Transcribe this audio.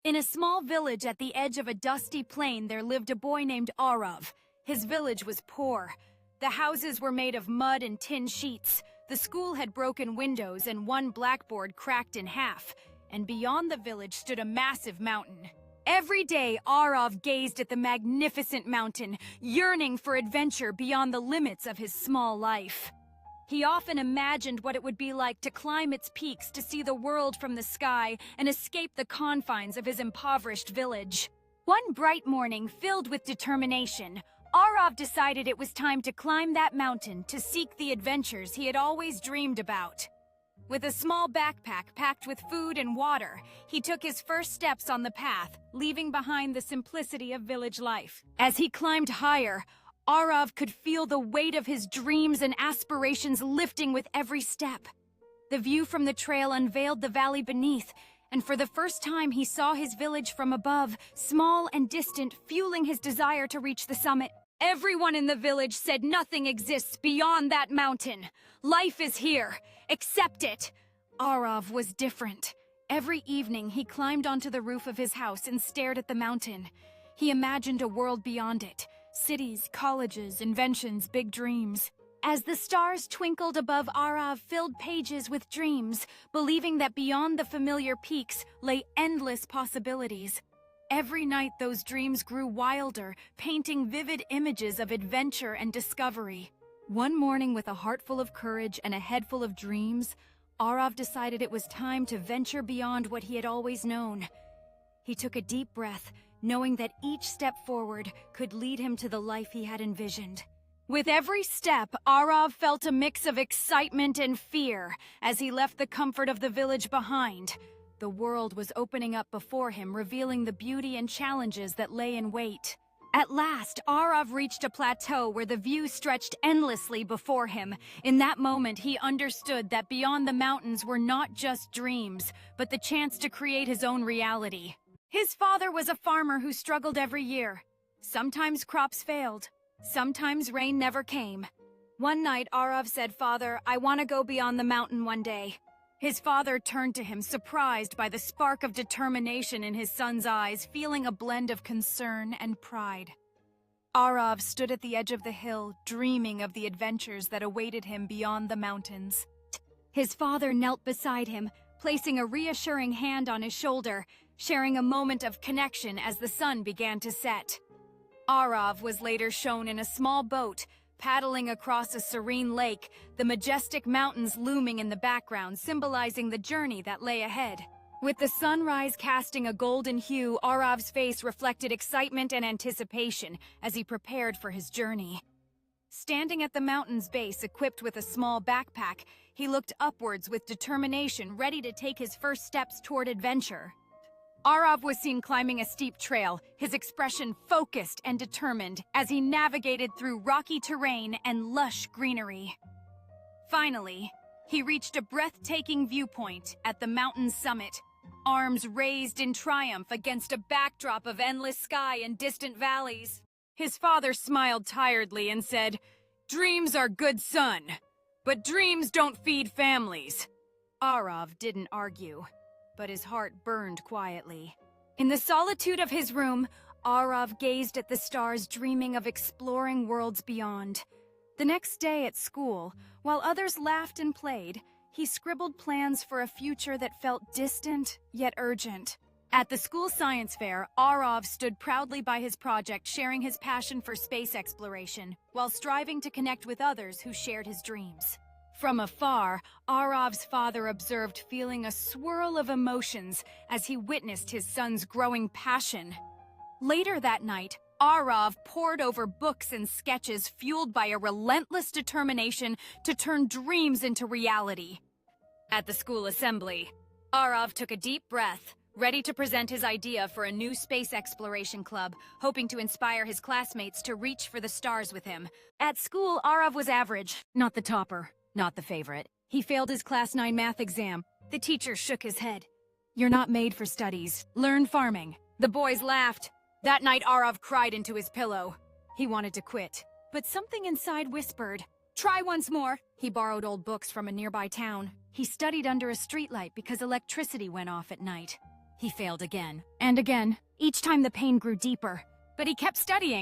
In a small village at the edge of a dusty plain, there lived a boy named Arav. His village was poor. The houses were made of mud and tin sheets. The school had broken windows and one blackboard cracked in half. And beyond the village stood a massive mountain. Every day, Arav gazed at the magnificent mountain, yearning for adventure beyond the limits of his small life. He often imagined what it would be like to climb its peaks to see the world from the sky and escape the confines of his impoverished village. One bright morning, filled with determination, Arav decided it was time to climb that mountain to seek the adventures he had always dreamed about. With a small backpack packed with food and water, he took his first steps on the path, leaving behind the simplicity of village life. As he climbed higher, Arav could feel the weight of his dreams and aspirations lifting with every step. The view from the trail unveiled the valley beneath, and for the first time he saw his village from above, small and distant, fueling his desire to reach the summit. Everyone in the village said nothing exists beyond that mountain. Life is here. Accept it. Arav was different. Every evening he climbed onto the roof of his house and stared at the mountain. He imagined a world beyond it. Cities, colleges, inventions, big dreams. As the stars twinkled above, Arav filled pages with dreams, believing that beyond the familiar peaks lay endless possibilities. Every night those dreams grew wilder, painting vivid images of adventure and discovery. One morning, with a heart full of courage and a head full of dreams, Arav decided it was time to venture beyond what he had always known. He took a deep breath, knowing that each step forward could lead him to the life he had envisioned. With every step, Arav felt a mix of excitement and fear as he left the comfort of the village behind. The world was opening up before him, revealing the beauty and challenges that lay in wait. At last, Arav reached a plateau where the view stretched endlessly before him. In that moment, he understood that beyond the mountains were not just dreams, but the chance to create his own reality. His father was a farmer who struggled every year. Sometimes crops failed. Sometimes rain never came. One night, Arav said, "Father, I want to go beyond the mountain one day." His father turned to him, surprised by the spark of determination in his son's eyes, feeling a blend of concern and pride. Arav stood at the edge of the hill, dreaming of the adventures that awaited him beyond the mountains. His father knelt beside him, placing a reassuring hand on his shoulder, sharing a moment of connection as the sun began to set. Arav was later shown in a small boat, paddling across a serene lake, the majestic mountains looming in the background, symbolizing the journey that lay ahead. With the sunrise casting a golden hue, Arav's face reflected excitement and anticipation as he prepared for his journey. Standing at the mountain's base, equipped with a small backpack, he looked upwards with determination, ready to take his first steps toward adventure. Arav was seen climbing a steep trail, his expression focused and determined as he navigated through rocky terrain and lush greenery. Finally, he reached a breathtaking viewpoint at the mountain's summit, arms raised in triumph against a backdrop of endless sky and distant valleys. His father smiled tiredly and said, "Dreams are good, son, but dreams don't feed families." Arav didn't argue, but his heart burned quietly. In the solitude of his room, Arav gazed at the stars, dreaming of exploring worlds beyond. The next day at school, while others laughed and played, he scribbled plans for a future that felt distant yet urgent. At the school science fair, Arav stood proudly by his project, sharing his passion for space exploration, while striving to connect with others who shared his dreams. From afar, Arav's father observed, feeling a swirl of emotions as he witnessed his son's growing passion. Later that night, Arav pored over books and sketches, fueled by a relentless determination to turn dreams into reality. At the school assembly, Arav took a deep breath, ready to present his idea for a new space exploration club, hoping to inspire his classmates to reach for the stars with him. At school, Arav was average, not the topper. Not the favorite. He failed his Class 9 math exam. The teacher shook his head. "You're not made for studies. Learn farming." The boys laughed. That night, Arav cried into his pillow. He wanted to quit, but something inside whispered, "Try once more." He borrowed old books from a nearby town. He studied under a streetlight because electricity went off at night. He failed again and again. Each time the pain grew deeper. But he kept studying.